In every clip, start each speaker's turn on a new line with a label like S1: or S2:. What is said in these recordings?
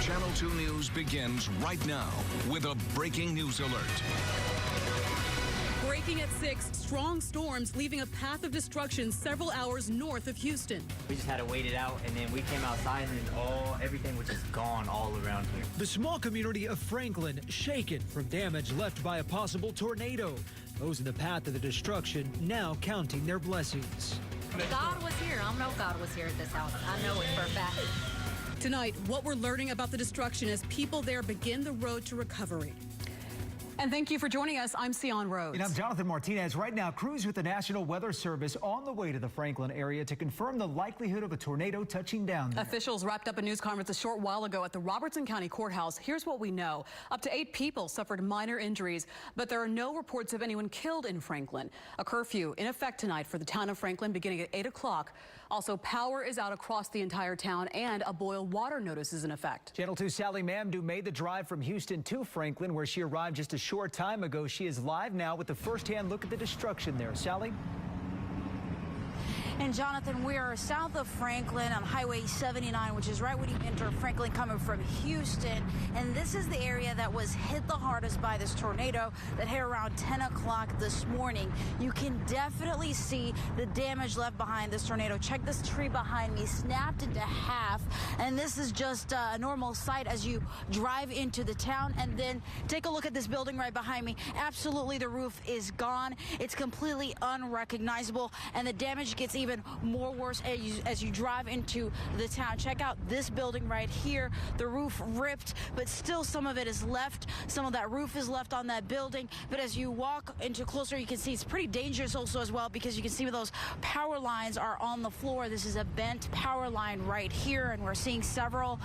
S1: Channel 2 News begins right now with a breaking news alert.
S2: Breaking at 6, strong storms leaving a path of destruction several hours north of Houston.
S3: We just had to wait it out, and then we came outside, and everything was just gone all around here.
S4: The small community of Franklin shaken from damage left by a possible tornado. Those in the path of the destruction now counting their blessings.
S5: God was here. I know God was here at this house. I know it for a fact.
S2: Tonight, what we're learning about the destruction as people there begin the road to recovery. And thank you for joining us. I'm Sion Rhodes.
S6: And I'm Jonathan Martinez. Right now, crews with the National Weather Service on the way to the Franklin area to confirm the likelihood of a tornado touching down there.
S2: Officials wrapped up a news conference a short while ago at the Robertson County Courthouse. Here's what we know. Up to 8 people suffered minor injuries, but there are no reports of anyone killed in Franklin. A curfew in effect tonight for the town of Franklin beginning at 8 o'clock. Also, power is out across the entire town and a boil water notice is in effect.
S6: Channel 2 Sally Mamdouh made the drive from Houston to Franklin, where she arrived just a short time ago. She is live now with the first-hand look at the destruction there. Sally?
S7: And Jonathan, we are south of Franklin on Highway 79, which is right when you enter Franklin coming from Houston. And this is the area that was hit the hardest by this tornado that hit around 10 o'clock this morning. You can definitely see the damage left behind this tornado. Check this tree behind me, snapped into half. And this is just a normal sight as you drive into the town. And then take a look at this building right behind me. Absolutely, the roof is gone. It's completely unrecognizable. And the damage gets even more worse as you drive into the town. Check out this building right here. The roof ripped, but still some of it is left. Some of that roof is left on that building. But as you walk into closer, you can see it's pretty dangerous also as well, because you can see those power lines are on the floor. This is a bent power line right here, and we're seeing several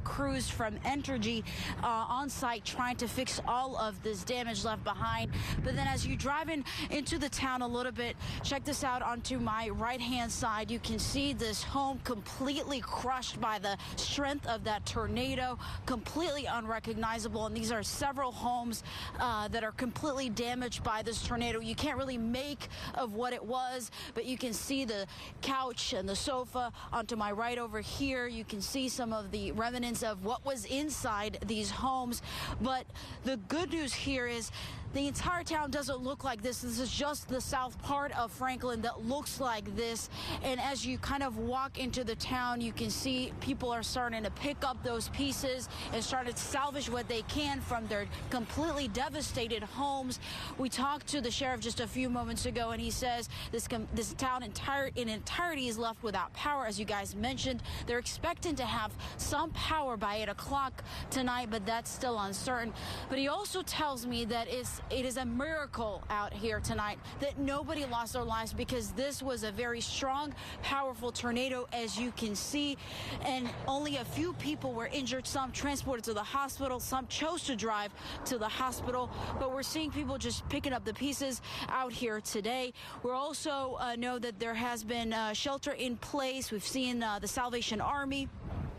S7: crews from Entergy on site trying to fix all of this damage left behind. But then as you drive into the town a little bit, check this out onto my right-hand side. You can see this home completely crushed by the strength of that tornado, completely unrecognizable. And these are several homes that are completely damaged by this tornado. You can't really make of what it was, but you can see the couch and the sofa onto my right over here. You can see some of the remnants of what was inside these homes. But the good news here is the entire town doesn't look like this. This is just the south part of Franklin that looks like this. And as you kind of walk into the town, you can see people are starting to pick up those pieces and starting to salvage what they can from their completely devastated homes. We talked to the sheriff just a few moments ago, and he says this town in entirety is left without power. As you guys mentioned, they're expecting to have some power by 8 o'clock tonight, but that's still uncertain. But he also tells me that it is a miracle out here tonight that nobody lost their lives, because this was a very strong, powerful tornado, as you can see, and only a few people were injured, some transported to the hospital, some chose to drive to the hospital. But we're seeing people just picking up the pieces out here today. We're also know that there has been shelter in place. We've seen the Salvation Army.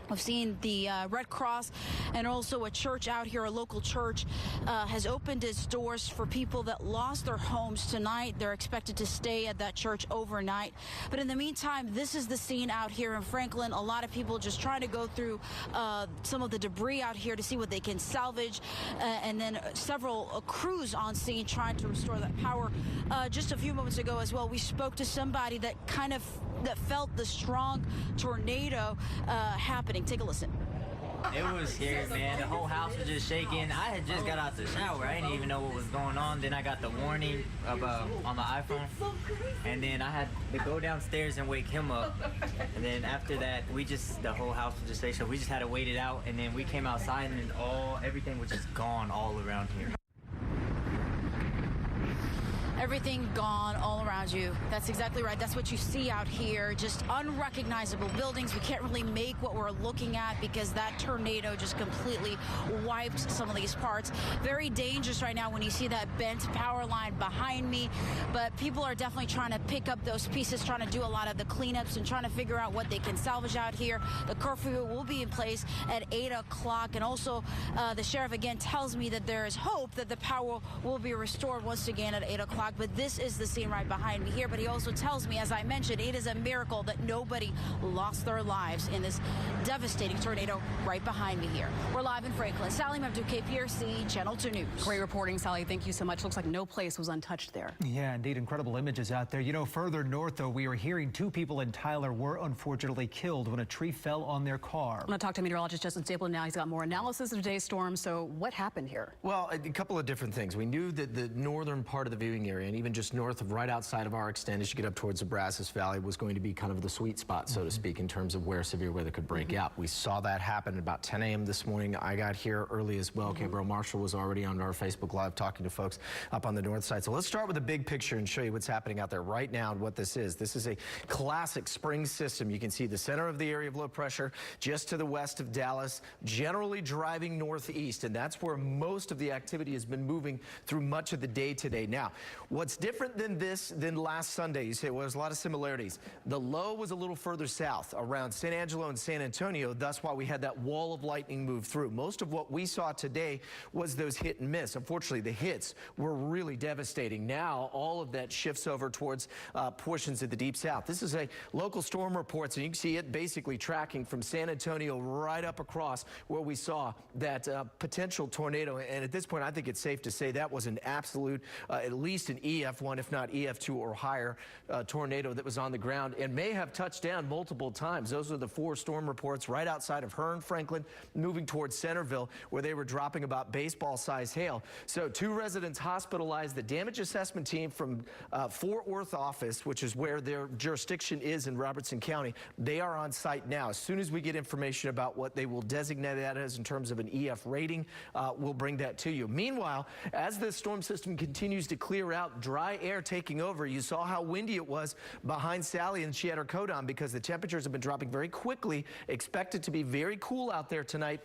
S7: We've seen the Red Cross, and also a church out here, a local church, has opened its doors for people that lost their homes tonight. They're expected to stay at that church overnight. But in the meantime, this is the scene out here in Franklin. A lot of people just trying to go through some of the debris out here to see what they can salvage, and then several crews on scene trying to restore that power. Just a few moments ago as well, we spoke to somebody that felt the strong tornado happening. Take a listen.
S3: It was scary, man. The whole house was just shaking. I had just got out the shower. I didn't even know what was going on. Then I got the warning on the iPhone. And then I had to go downstairs and wake him up. And then after that, the whole house was just shaking. So we just had to wait it out. And then we came outside, and everything was just gone all around here.
S7: Everything gone all around you. That's exactly right. That's what you see out here. Just unrecognizable buildings. We can't really make what we're looking at because that tornado just completely wiped some of these parts. Very dangerous right now when you see that bent power line behind me. But people are definitely trying to pick up those pieces, trying to do a lot of the cleanups and trying to figure out what they can salvage out here. The curfew will be in place at 8 o'clock. And also the sheriff again tells me that there is hope that the power will be restored once again at 8 o'clock. truck, but this is the scene right behind me here. But he also tells me, as I mentioned, it is a miracle that nobody lost their lives in this devastating tornado right behind me here. We're live in Franklin. Sally Mabdou, KPRC, Channel 2 News.
S2: Great reporting, Sally. Thank you so much. Looks like no place was untouched there.
S6: Yeah, indeed. Incredible images out there. You know, further north, though, we are hearing 2 people in Tyler were unfortunately killed when a tree fell on their car.
S2: I'm going to talk to meteorologist Justin Stapleton now. He's got more analysis of today's storm. So what happened here?
S8: Well, a couple of different things. We knew that the northern part of the viewing area, and even just north of right outside of our extent as you get up towards the Brazos Valley, was going to be kind of the sweet spot, so to speak, in terms of where severe weather could break out. We saw that happen at about 10 a.m. this morning. I got here early as well. Gabriel Marshall was already on our Facebook Live talking to folks up on the north side. So let's start with the big picture and show you what's happening out there right now and what this is. This is a classic spring system. You can see the center of the area of low pressure just to the west of Dallas, generally driving northeast, and that's where most of the activity has been moving through much of the day today. Now, what's different than last Sunday? You say, well, there's a lot of similarities. The low was a little further south around San Angelo and San Antonio. That's why we had that wall of lightning move through. Most of what we saw today was those hit and miss. Unfortunately, the hits were really devastating. Now, all of that shifts over towards portions of the deep south. This is a local storm reports, and you can see it basically tracking from San Antonio right up across where we saw that potential tornado. And at this point, I think it's safe to say that was an absolute, at least an EF1, if not EF2 or higher tornado that was on the ground and may have touched down multiple times. Those are the 4 storm reports right outside of Hearn, Franklin, moving towards Centerville, where they were dropping about baseball-sized hail. So 2 residents hospitalized. The damage assessment team from Fort Worth office, which is where their jurisdiction is in Robertson County, they are on site now. As soon as we get information about what they will designate that as in terms of an EF rating, we'll bring that to you. Meanwhile, as this storm system continues to clear out, dry air taking over, you saw how windy it was behind Sally, and she had her coat on because the temperatures have been dropping very quickly. Expected to be very cool out there tonight.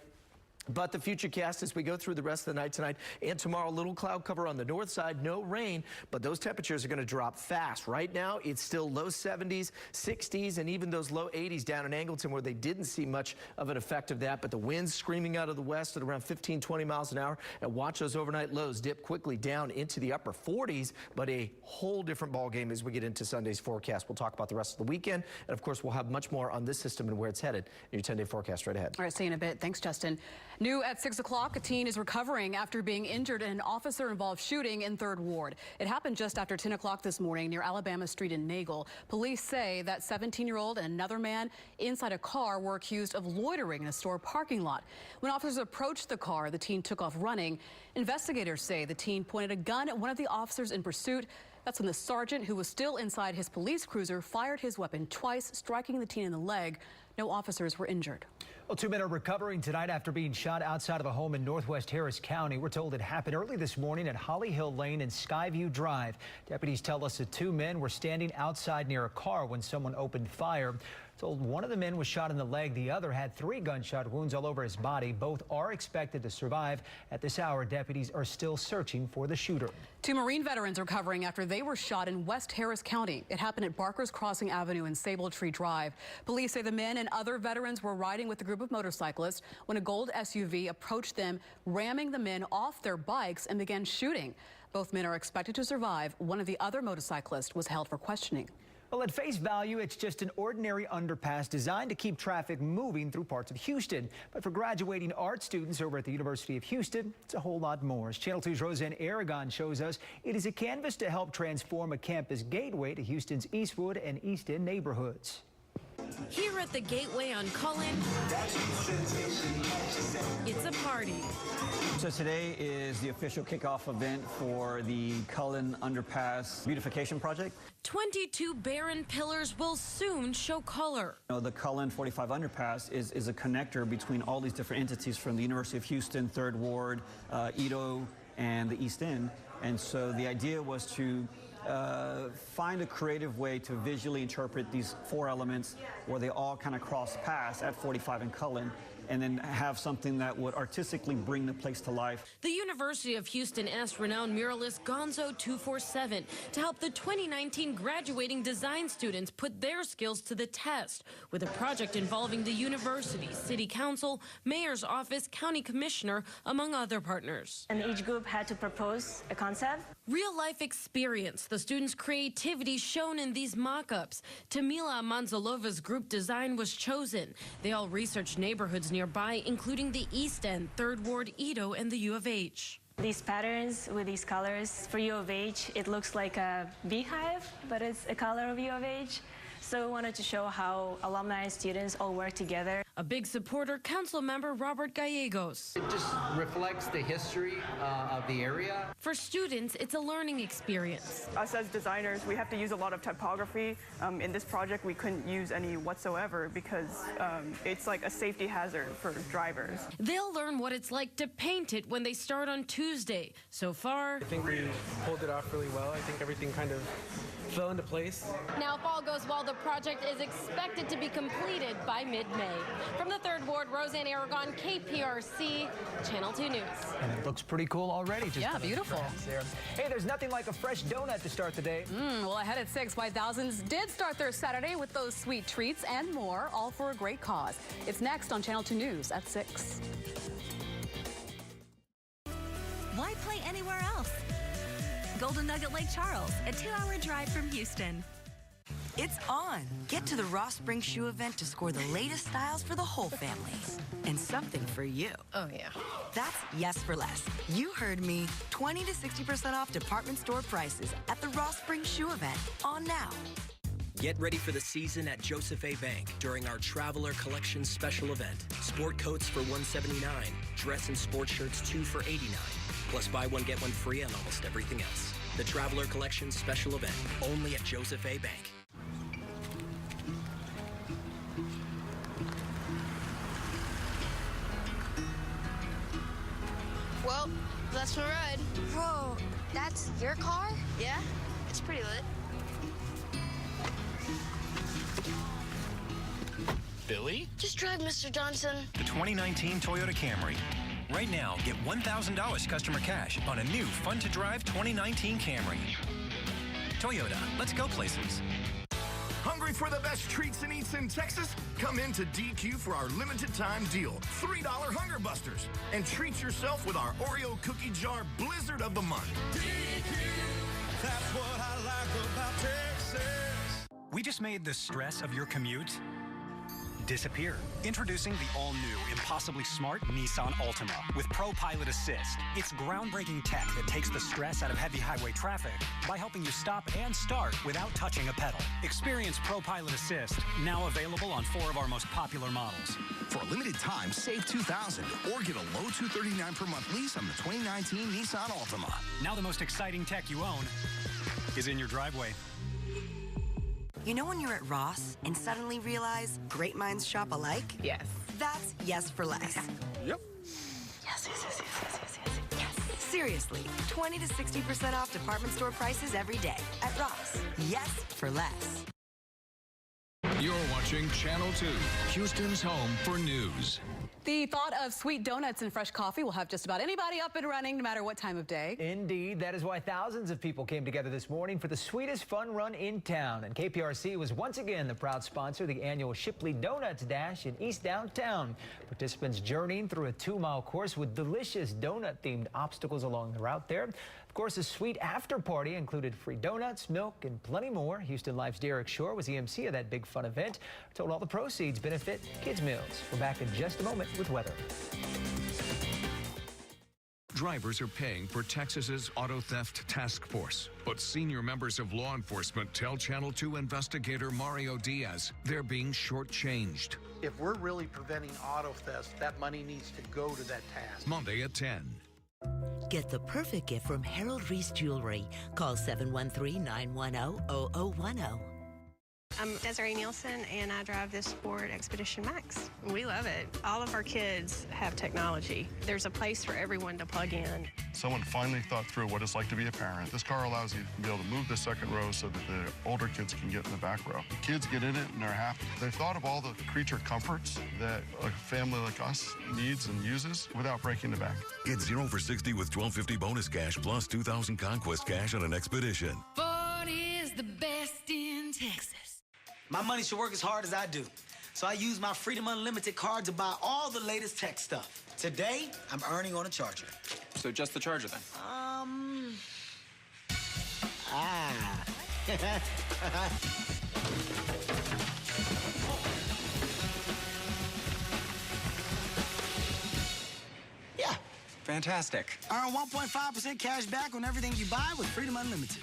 S8: But the future cast as we go through the rest of the night tonight and tomorrow, little cloud cover on the north side, no rain, but those temperatures are going to drop fast. Right now, it's still low 70s, 60s, and even those low 80s down in Angleton where they didn't see much of an effect of that. But the wind's screaming out of the west at around 15, 20 miles an hour. And watch those overnight lows dip quickly down into the upper 40s, but a whole different ball game as we get into Sunday's forecast. We'll talk about the rest of the weekend. And of course, we'll have much more on this system and where it's headed in your 10-day forecast right ahead.
S2: All right, see you in a bit. Thanks, Justin. New at 6 o'clock, a teen is recovering after being injured in an officer-involved shooting in 3rd Ward. It happened just after 10 o'clock this morning near Alabama Street in Nagle. Police say that 17-year-old and another man inside a car were accused of loitering in a store parking lot. When officers approached the car, the teen took off running. Investigators say the teen pointed a gun at one of the officers in pursuit. That's when the sergeant, who was still inside his police cruiser, fired his weapon twice, striking the teen in the leg. No officers were injured.
S6: Well, 2 men are recovering tonight after being shot outside of a home in northwest Harris County. We're told it happened early this morning at Holly Hill Lane and Skyview Drive. Deputies tell us the 2 men were standing outside near a car when someone opened fire. Told one of the men was shot in the leg. The other had 3 gunshot wounds all over his body. Both are expected to survive. At this hour, deputies are still searching for the shooter.
S2: 2 Marine veterans are recovering after they were shot in West Harris County. It happened at Barker's Crossing Avenue and Sable Tree Drive. Police say the men and other veterans were riding with a group of motorcyclists when a gold SUV approached them, ramming the men off their bikes and began shooting. Both men are expected to survive. One of the other motorcyclists was held for questioning.
S6: Well, at face value, it's just an ordinary underpass designed to keep traffic moving through parts of Houston. But for graduating art students over at the University of Houston, it's a whole lot more. As Channel 2's Roseanne Aragon shows us, it is a canvas to help transform a campus gateway to Houston's Eastwood and East End neighborhoods.
S9: Here at the Gateway on Cullen, it's a party.
S10: So today is the official kickoff event for the Cullen Underpass Beautification Project.
S9: 22 barren pillars will soon show color.
S10: The Cullen 45 Underpass is a connector between all these different entities from the University of Houston, 3rd Ward, Edo, and the East End. And so the idea was to find a creative way to visually interpret these 4 elements where they all kind of cross paths at 45 and Cullen, and then have something that would artistically bring the place to life.
S9: The University of Houston asked renowned muralist Gonzo 247 to help the 2019 graduating design students put their skills to the test with a project involving the university, city council, mayor's office, county commissioner, among other partners.
S11: And each group had to propose a concept.
S9: Real-life experience, the students' creativity shown in these mock-ups. Tamila Manzalova's group design was chosen. They all researched neighborhoods nearby, including the East End, 3rd Ward, Edo, and the U of H.
S11: These patterns with these colors, for U of H, it looks like a beehive, but it's a color of U of H. So we wanted to show how alumni and students all work together.
S9: A big supporter, council member Robert Gallegos.
S8: It just reflects the history of the area.
S9: For students, it's a learning experience.
S12: Us as designers, we have to use a lot of typography. In this project, we couldn't use any whatsoever because it's like a safety hazard for drivers.
S9: They'll learn what it's like to paint it when they start on Tuesday. So far,
S13: I think we pulled it off really well. I think everything kind of fell into place.
S9: Now, if all goes well, the project is expected to be completed by mid-May. From the 3rd Ward, Roseanne Aragon, KPRC, Channel 2 News.
S6: And it looks pretty cool already.
S2: Yeah, beautiful.
S6: There. Hey, there's nothing like a fresh donut to start the day.
S2: Well, ahead at 6, why thousands did start their Saturday with those sweet treats and more, all for a great cause. It's next on Channel 2 News at 6.
S14: Why play anywhere else? Golden Nugget Lake Charles, a 2-hour drive from Houston.
S15: It's on. Get to the Ross Spring Shoe event to score the latest styles for the whole family. And something for you.
S9: Oh, yeah.
S15: That's Yes for Less. You heard me. 20 to 60% off department store prices at the Ross Spring Shoe event. On now.
S16: Get ready for the season at Joseph A. Bank during our Traveler Collection special event. Sport coats for $179, dress and sport shirts 2 for $89. Plus buy one, get one free on almost everything else. The Traveler Collection special event, only at Joseph A. Bank.
S17: Well, that's my ride. Bro, that's your car? Yeah, it's pretty lit.
S18: Billy?
S17: Just drive, Mr. Johnson.
S18: The 2019 Toyota Camry. Right now, get $1,000 customer cash on a new, fun-to-drive 2019 Camry. Toyota, let's go places.
S19: Hungry for the best treats and eats in Texas? Come into DQ for our limited time deal, $3 Hunger Busters, and treat yourself with our Oreo cookie jar blizzard of the month.
S18: DQ, that's what I like about Texas. We just made the stress of your commute disappear. Introducing the all-new, impossibly smart Nissan Altima with Pro Pilot Assist. It's groundbreaking tech that takes the stress out of heavy highway traffic by helping you stop and start without touching a pedal. Experience Pro Pilot Assist, now available on 4 of our most popular models.
S19: For a limited time, save $2,000 or get a low $239 per month lease on the 2019 Nissan Altima.
S18: Now the most exciting tech you own is in your driveway.
S15: You know when you're at Ross and suddenly realize great minds shop alike?
S20: Yes.
S15: That's Yes for Less.
S20: Yep.
S15: Yes. Seriously, 20 to 60% off department store prices every day at Ross. Yes for Less.
S1: You're watching Channel 2, Houston's home for news.
S2: The thought of sweet donuts and fresh coffee will have just about anybody up and running, no matter what time of day.
S6: Indeed. That is why thousands of people came together this morning for the sweetest fun run in town. And KPRC was once again the proud sponsor of the annual Shipley Donuts Dash in East Downtown. Participants journeying through a 2-mile course with delicious donut-themed obstacles along the route there. Of course, a sweet after party included free donuts, milk, and plenty more. Houston Life's Derek Shore was the MC of that big fun event. Told all the proceeds benefit kids' meals. We're back in just a moment with weather.
S1: Drivers are paying for Texas's auto theft task force, but senior members of law enforcement tell Channel 2 investigator Mario Diaz they're being shortchanged.
S21: If we're really preventing auto theft, that money needs to go to that task.
S1: Monday at 10.
S22: Get the perfect gift from Harold Reese Jewelry. Call 713-910-0010.
S23: I'm Desiree Nielsen, and I drive this Ford Expedition Max. We love it. All of our kids have technology. There's a place for everyone to plug in.
S24: Someone finally thought through what it's like to be a parent. This car allows you to be able to move the second row so that the older kids can get in the back row. The kids get in it and they're happy. They've thought of all the creature comforts that a family like us needs and uses without breaking the bank.
S25: Get 0 for 60 with $1250 bonus cash plus $2,000 conquest cash on an Expedition.
S26: Ford is the best in Texas.
S27: My money should work as hard as I do. So I use my Freedom Unlimited card to buy all the latest tech stuff. Today, I'm earning on a charger.
S28: So just the charger then?
S27: Yeah.
S3: Fantastic.
S27: Earn 1.5% cash back on everything you buy with Freedom Unlimited.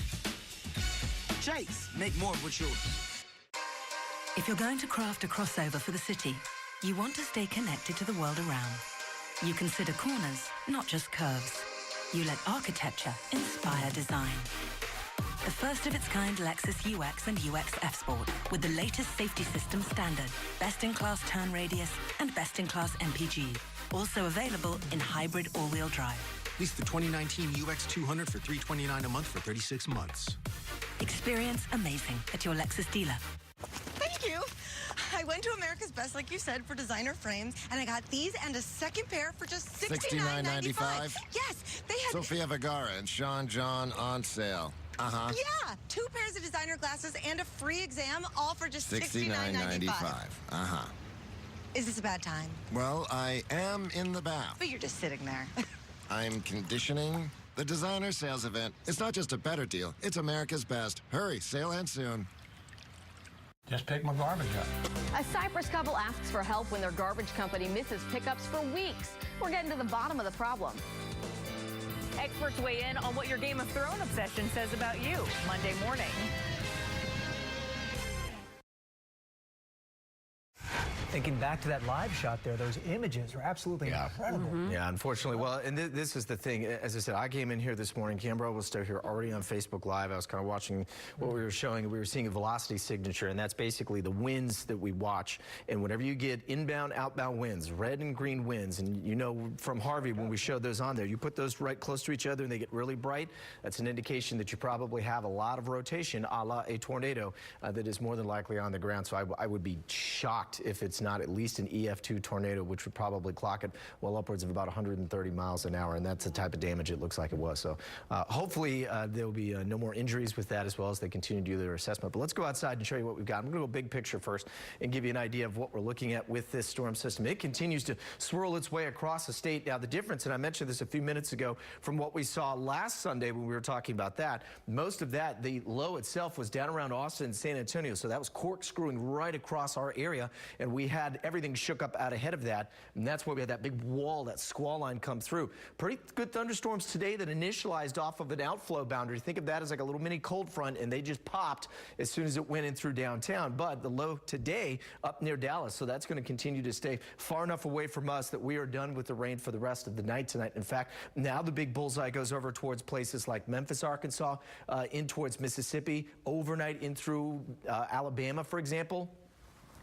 S27: Chase, make more of what's yours.
S14: If you're going to craft a crossover for the city, you want to stay connected to the world around. You consider corners, not just curves. You let architecture inspire design. The first of its kind Lexus UX and UX F Sport with the latest safety system standard, best-in-class turn radius, and best-in-class MPG. Also available in hybrid all-wheel drive.
S4: Lease the 2019 UX 200 for $329 a month for 36 months.
S14: Experience amazing at your Lexus dealer.
S5: Thank you. I went to America's Best, like you said, for designer frames, and I got these and a second pair for just $69.95. Yes, they had...
S7: Sofia Vergara and Sean John on sale. Uh-huh.
S5: Yeah, 2 pairs of designer glasses and a free exam, all for just
S7: $69.95. Uh-huh.
S5: Is this a bad time?
S7: Well, I am in the bath.
S5: But you're just sitting there.
S7: I'm conditioning. The designer sales event. It's not just a better deal. It's America's Best. Hurry, sale ends soon.
S21: Just pick my garbage up.
S10: A Cypress couple asks for help when their garbage company misses pickups for weeks. We're getting to the bottom of the problem.
S11: Experts weigh in on what your Game of Thrones obsession says about you Monday morning.
S6: Thinking back to that live shot there, those images are absolutely incredible.
S8: Yeah, unfortunately. Well, and this is the thing. As I said, I came in here this morning. Canberra was still here already on Facebook Live. I was kind of watching what we were showing. We were seeing a velocity signature, and that's basically the winds that we watch. And whenever you get inbound, outbound winds, red and green winds, and you know from Harvey when we showed those on there, you put those right close to each other and they get really bright, that's an indication that you probably have a lot of rotation, a la a tornado, that is more than likely on the ground. So I would be shocked if it's not at least an EF2 tornado, which would probably clock it well upwards of about 130 miles an hour, and that's the type of damage it looks like it was. So hopefully there will be no more injuries with that as well as they continue to do their assessment. But let's go outside and show you what we've got. I'm going to go big picture first and give you an idea of what we're looking at with this storm system. It continues to swirl its way across the state. Now the difference, and I mentioned this a few minutes ago, from what we saw last Sunday when we were talking about that, most of that, the low itself was down around Austin and San Antonio. So that was corkscrewing right across our area, and we had everything shook up out ahead of that, and that's why we had that big wall, that squall line come through. Pretty good thunderstorms today that initialized off of an outflow boundary. Think of that as like a little mini cold front, and they just popped as soon as it went in through downtown. But the low today up near Dallas, so that's going to continue to stay far enough away from us that we are done with the rain for the rest of the night tonight. In fact, now the big bullseye goes over towards places like Memphis, Arkansas, in towards Mississippi, overnight in through Alabama, for example.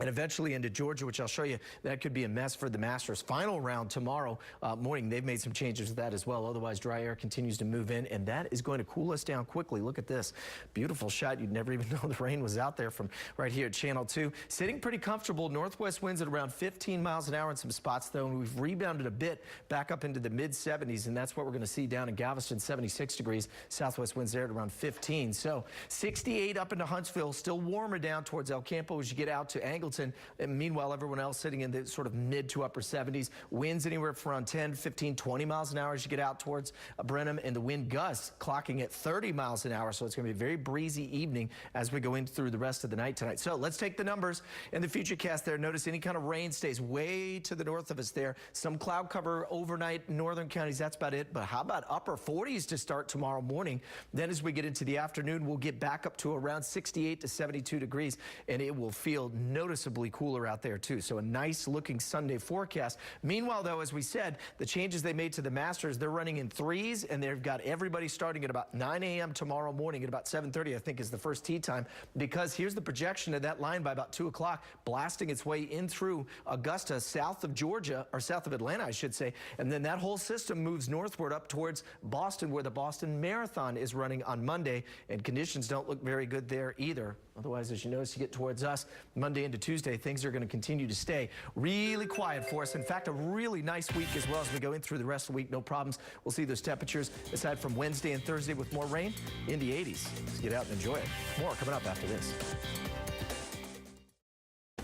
S8: And eventually into Georgia, which I'll show you. That could be a mess for the Masters. Final round tomorrow morning. They've made some changes with that as well. Otherwise, dry air continues to move in, and that is going to cool us down quickly. Look at this. Beautiful shot. You'd never even know the rain was out there from right here at Channel 2. Sitting pretty comfortable. Northwest winds at around 15 miles an hour in some spots, though, and we've rebounded a bit back up into the mid-70s, and that's what we're going to see down in Galveston, 76 degrees. Southwest winds there at around 15. So 68 up into Huntsville. Still warmer down towards El Campo as you get out to Angleton. And meanwhile, everyone else sitting in the sort of mid to upper 70s. Winds anywhere from around 10, 15, 20 miles an hour as you get out towards Brenham, and the wind gusts clocking at 30 miles an hour. So it's going to be a very breezy evening as we go in through the rest of the night tonight. So let's take the numbers in the future cast there. Notice any kind of rain stays way to the north of us there. Some cloud cover overnight in northern counties. That's about it. But how about upper 40s to start tomorrow morning? Then as we get into the afternoon, we'll get back up to around 68 to 72 degrees, and it will feel noticeably cooler out there too. So a nice looking Sunday forecast. Meanwhile, though, as we said, the changes they made to the Masters, they're running in threes, and they've got everybody starting at about 9 a.m. tomorrow morning. At about 7:30, I think, is the first tee time, because here's the projection of that line by about 2 o'clock, blasting its way in through Augusta, south of Georgia, or south of Atlanta, I should say. And then that whole system moves northward up towards Boston, where the Boston Marathon is running on Monday, and conditions don't look very good there either. Otherwise, as you notice, you get towards us Monday into Tuesday, things are going to continue to stay really quiet for us. In fact, a really nice week as well as we go in through the rest of the week. No problems. We'll see those temperatures, aside from Wednesday and Thursday with more rain, in the 80s. Let's get out and enjoy it. More coming up after this.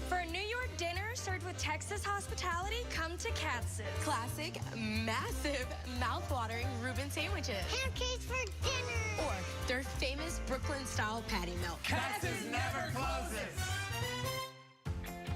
S20: For a New York dinner served with Texas hospitality, come
S3: to Katz's. Classic, massive, mouth-watering Reuben sandwiches.
S9: Pancakes for dinner.
S3: Or their famous Brooklyn-style patty melt.
S12: Katz's never closes.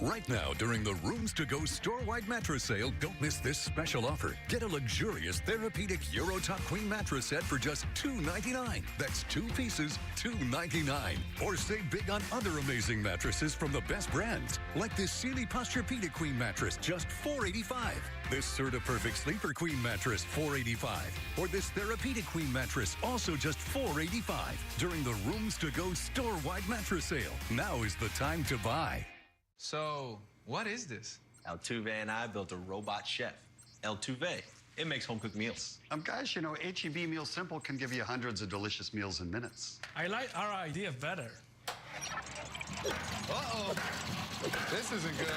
S25: Right now, during the Rooms to Go store-wide mattress sale, don't miss this special offer. Get a luxurious Therapeutic Eurotop Queen mattress set for just $2.99. That's 2 pieces, $2.99. Or save big on other amazing mattresses from the best brands, like this Sealy Posturepedic Queen mattress, just $4.85. This Serta Perfect Sleeper Queen mattress, $4.85. Or this Therapeutic Queen mattress, also just $4.85. During the Rooms to Go store-wide mattress sale. Now is the time to buy.
S13: So, what is this?
S16: Altuve and I built a robot chef. Altuve. It makes home-cooked meals.
S17: Guys, you know, H-E-B Meal Simple can give you hundreds of delicious meals in minutes.
S12: I like our idea better.
S13: Uh-oh. This isn't good.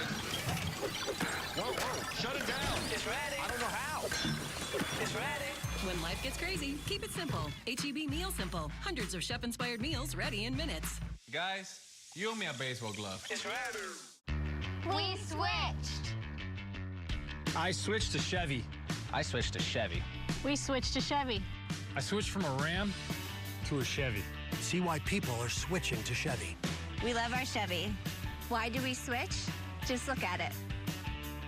S13: Whoa, shut it down.
S12: It's ready.
S13: I don't know how.
S12: It's ready.
S20: When life gets crazy, keep it simple. H-E-B Meal Simple. Hundreds of chef-inspired meals ready in minutes.
S13: Guys, you owe me a baseball glove.
S12: It's ready.
S9: We switched.
S12: I switched to Chevy.
S28: I switched to Chevy.
S9: We switched to Chevy.
S12: I switched from a Ram to a Chevy.
S4: See why people are switching to Chevy.
S9: We love our Chevy. Why do we switch? Just look at it.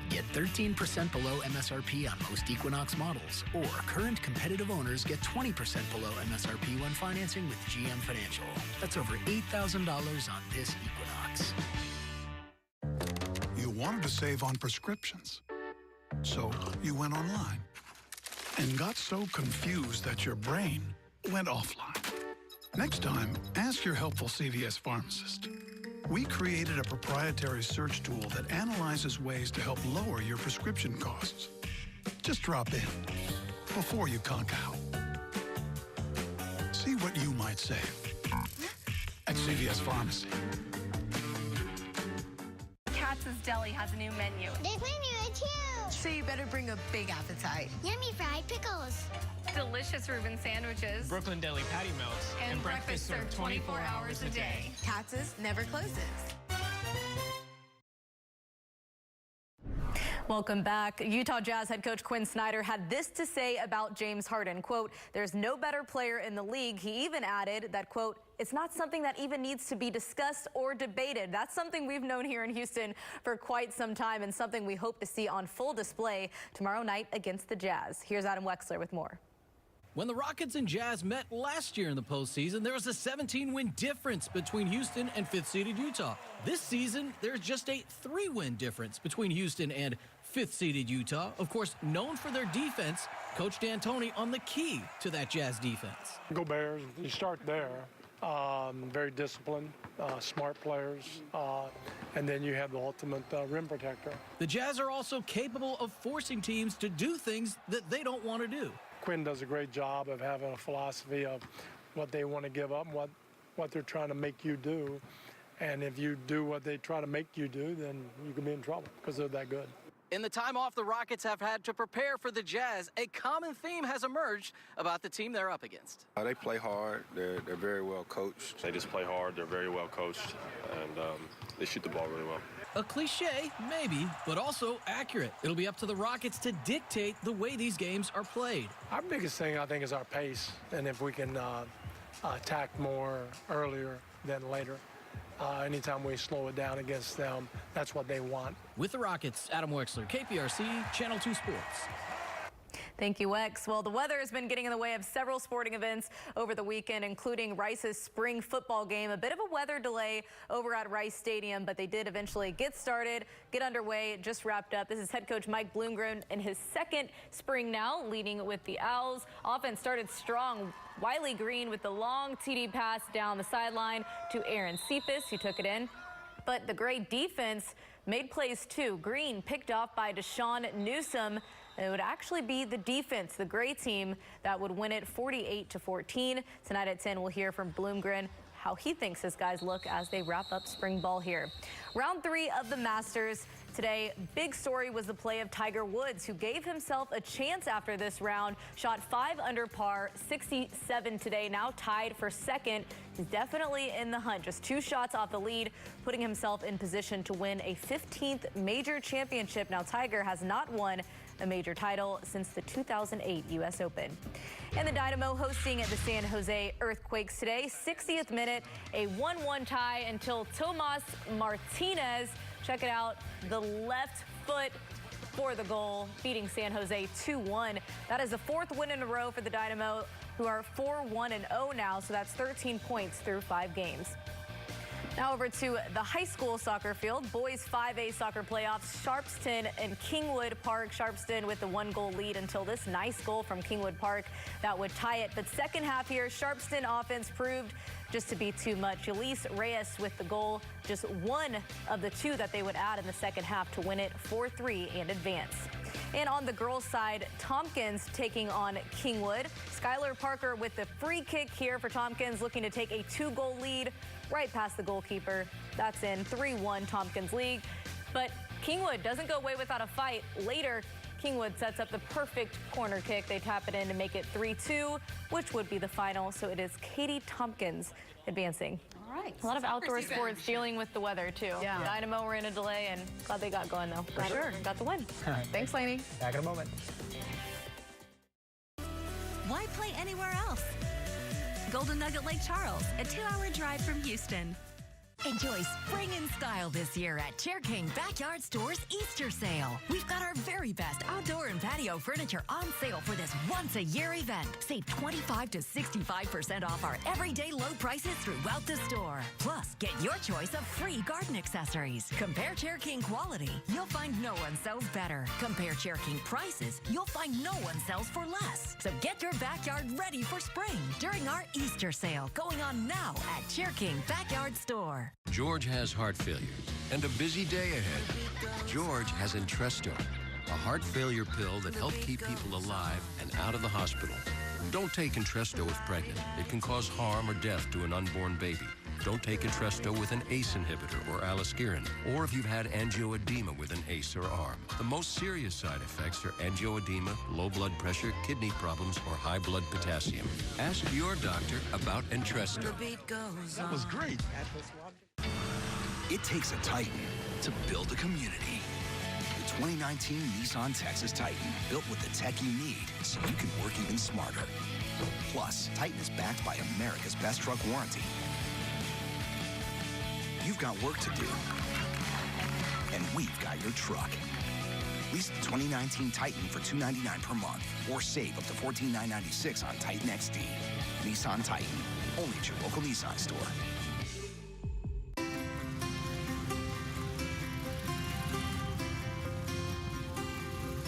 S29: Get 13% below MSRP on most Equinox models, or current competitive owners get 20% below MSRP when financing with GM Financial. That's over $8,000 on this Equinox.
S30: You wanted to save on prescriptions, so you went online and got so confused that your brain went offline. Next time, ask your helpful CVS pharmacist. We created a proprietary search tool that analyzes ways to help lower your prescription costs. Just drop in before you conk out. See what you might save at CVS Pharmacy.
S3: Katz's Deli has a new menu.
S9: This menu is huge.
S3: So you better bring a big appetite.
S9: Yummy fried pickles.
S3: Delicious Reuben sandwiches.
S12: Brooklyn Deli patty melts.
S3: And breakfast served 24 hours a day. Katz's never closes.
S10: Welcome back. Utah Jazz head coach Quinn Snyder had this to say about James Harden. Quote, there's no better player in the league. He even added that, quote, it's not something that even needs to be discussed or debated. That's something we've known here in Houston for quite some time and something we hope to see on full display tomorrow night against the Jazz. Here's Adam Wexler with more.
S31: When the Rockets and Jazz met last year in the postseason, there was a 17-win difference between Houston and fifth-seeded Utah. This season, there's just a 3-win difference between Houston and fifth-seeded Utah. Of course, known for their defense, Coach D'Antoni on the key to that Jazz defense.
S21: Go Bears. You start there. Very disciplined, smart players, and then you have the ultimate rim protector.
S31: The Jazz are also capable of forcing teams to do things that they don't want to do.
S21: Quinn does a great job of having a philosophy of what they want to give up and what they're trying to make you do. And if you do what they try to make you do, then you can be in trouble because they're that good.
S31: In the time off the Rockets have had to prepare for the Jazz, a common theme has emerged about the team they're up against.
S32: They play hard. They're very well coached.
S33: They just play hard. They're very well coached, and they shoot the ball really well.
S31: A cliche, maybe, but also accurate. It'll be up to the Rockets to dictate the way these games are played.
S21: Our biggest thing, I think, is our pace, and if we can attack more earlier than later. Anytime we slow it down against them, that's what they want.
S31: With the Rockets, Adam Wexler, KPRC, Channel 2 Sports.
S10: Thank you, Wex. Well, the weather has been getting in the way of several sporting events over the weekend, including Rice's spring football game. A bit of a weather delay over at Rice Stadium, but they did eventually get started, get underway. It just wrapped up. This is head coach Mike Bloomgren in his second spring now, leading with the Owls. Offense started strong. Wiley Green with the long TD pass down the sideline to Aaron Cephas, who took it in. But the great defense made plays too. Green picked off by Deshaun Newsome. It would actually be the defense, the gray team, that would win it 48-14. Tonight at 10, we'll hear from Bloomgren how he thinks his guys look as they wrap up spring ball here. Round 3 of the Masters today. Big story was the play of Tiger Woods, who gave himself a chance after this round. Shot 5 under par, 67 today, now tied for second. He's definitely in the hunt, just 2 shots off the lead, putting himself in position to win a 15th major championship. Now, Tiger has not won a major title since the 2008 U.S. Open. And the Dynamo hosting the San Jose Earthquakes today. 60th minute, a 1-1 tie until Tomas Martinez, check it out, the left foot for the goal, beating San Jose 2-1. That is the 4th win in a row for the Dynamo, who are 4-1-0 now, so that's 13 points through 5 games. Now over to the high school soccer field. Boys 5A soccer playoffs. Sharpston and Kingwood Park. Sharpston with the 1-goal lead until this nice goal from Kingwood Park that would tie it. But second half here, Sharpston offense proved just to be too much. Elise Reyes with the goal, just one of the 2 that they would add in the second half to win it 4-3 and advance. And on the girls' side, Tompkins taking on Kingwood. Skylar Parker with the free kick here for Tompkins, looking to take a 2-goal lead right past the goalkeeper. That's in 3-1 Tompkins league. But Kingwood doesn't go away without a fight. Later, Kingwood sets up the perfect corner kick. They tap it in to make it 3-2, which would be the final. So it is Katie Tompkins advancing.
S3: All right.
S10: A lot of outdoor sports dealing with the weather, too.
S3: Yeah.
S10: Dynamo were in a delay, and glad they got going, though.
S3: For sure.
S10: Got the win.
S6: All right.
S3: Thanks, Lainey.
S6: Back in a moment.
S20: Why play anywhere else? Golden Nugget Lake Charles, a 2-hour drive from Houston.
S1: Enjoy spring in style this year at Chair King Backyard Store's Easter sale. We've got our very best outdoor and patio furniture on sale for this once-a-year event. Save 25 to 65% off our everyday low prices throughout the store. Plus, get your choice of free garden accessories. Compare Chair King quality. You'll find no one sells better. Compare Chair King prices. You'll find no one sells for less. So get your backyard ready for spring during our Easter sale going on now at Chair King Backyard Store.
S2: George has heart failure and a busy day ahead. George has Entresto, a heart failure pill that helps keep people alive and out of the hospital. Don't take Entresto if pregnant. It can cause harm or death to an unborn baby. Don't take Entresto with an ACE inhibitor or aliskiren, or if you've had angioedema with an ACE or ARB. The most serious side effects are angioedema, low blood pressure, kidney problems, or high blood potassium. Ask your doctor about Entresto.
S5: That was great. It takes a Titan to build a community. The 2019 Nissan Texas Titan, built with the tech you need so you can work even smarter. Plus, Titan is backed by America's best truck warranty. You've got work to do, and we've got your truck. Lease the 2019 Titan for $299 per month, or save up to $14,996 on Titan XD. Nissan Titan, only at your local Nissan store.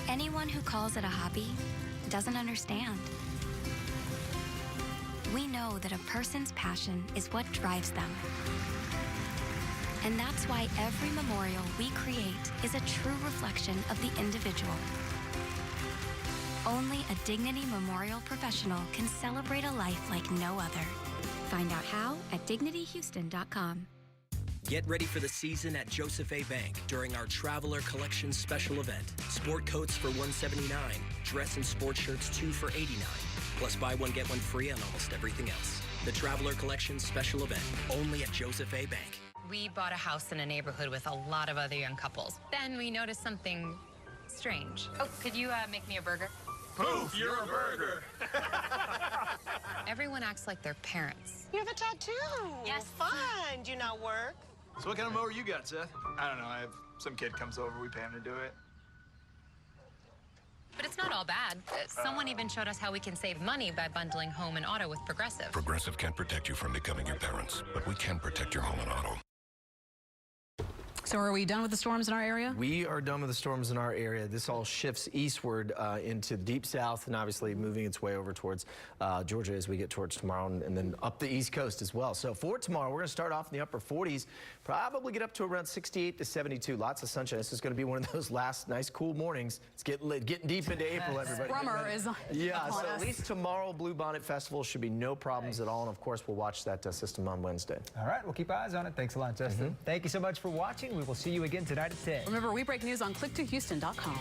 S9: Anyone who calls it a hobby doesn't understand. We know that a person's passion is what drives them. And that's why every memorial we create is a true reflection of the individual. Only a Dignity Memorial professional can celebrate a life like no other. Find out how at dignityhouston.com.
S14: Get ready for the season at Joseph A. Bank during our Traveler Collection special event. Sport coats for $179, dress and sports shirts 2 for $89, plus buy one get one free on almost everything else. The Traveler Collection special event, only at Joseph A. Bank.
S15: We bought a house in a neighborhood with a lot of other young couples. Then we noticed something strange. Oh, could you make me a burger?
S18: Poof, you're a burger.
S15: Everyone acts like their parents.
S19: You have a tattoo.
S15: Yes.
S19: Fun. Do you not work?
S18: So what kind of mower you got, Seth? I don't know. I have some kid comes over. We pay him to do it.
S15: But it's not all bad. Someone even showed us how we can save money by bundling home and auto with Progressive.
S22: Progressive can't protect you from becoming your parents, but we can protect your home and auto.
S23: So are we done with the storms in our area?
S8: We are done with the storms in our area. This all shifts eastward into the deep south and obviously moving its way over towards Georgia as we get towards tomorrow and then up the east coast as well. So for tomorrow, we're going to start off in the upper 40s, probably get up to around 68 to 72. Lots of sunshine. This is going to be one of those last nice cool mornings. It's getting deep into April, everybody.
S23: Summer is
S8: yeah, so at least tomorrow, Blue Bonnet Festival should be no problems at all. And of course, we'll watch that system on Wednesday.
S6: All right, we'll keep eyes on it. Thanks a lot, Justin. Thank you so much for watching. We will see you again tonight at 10.
S23: Remember, we break news on click2houston.com.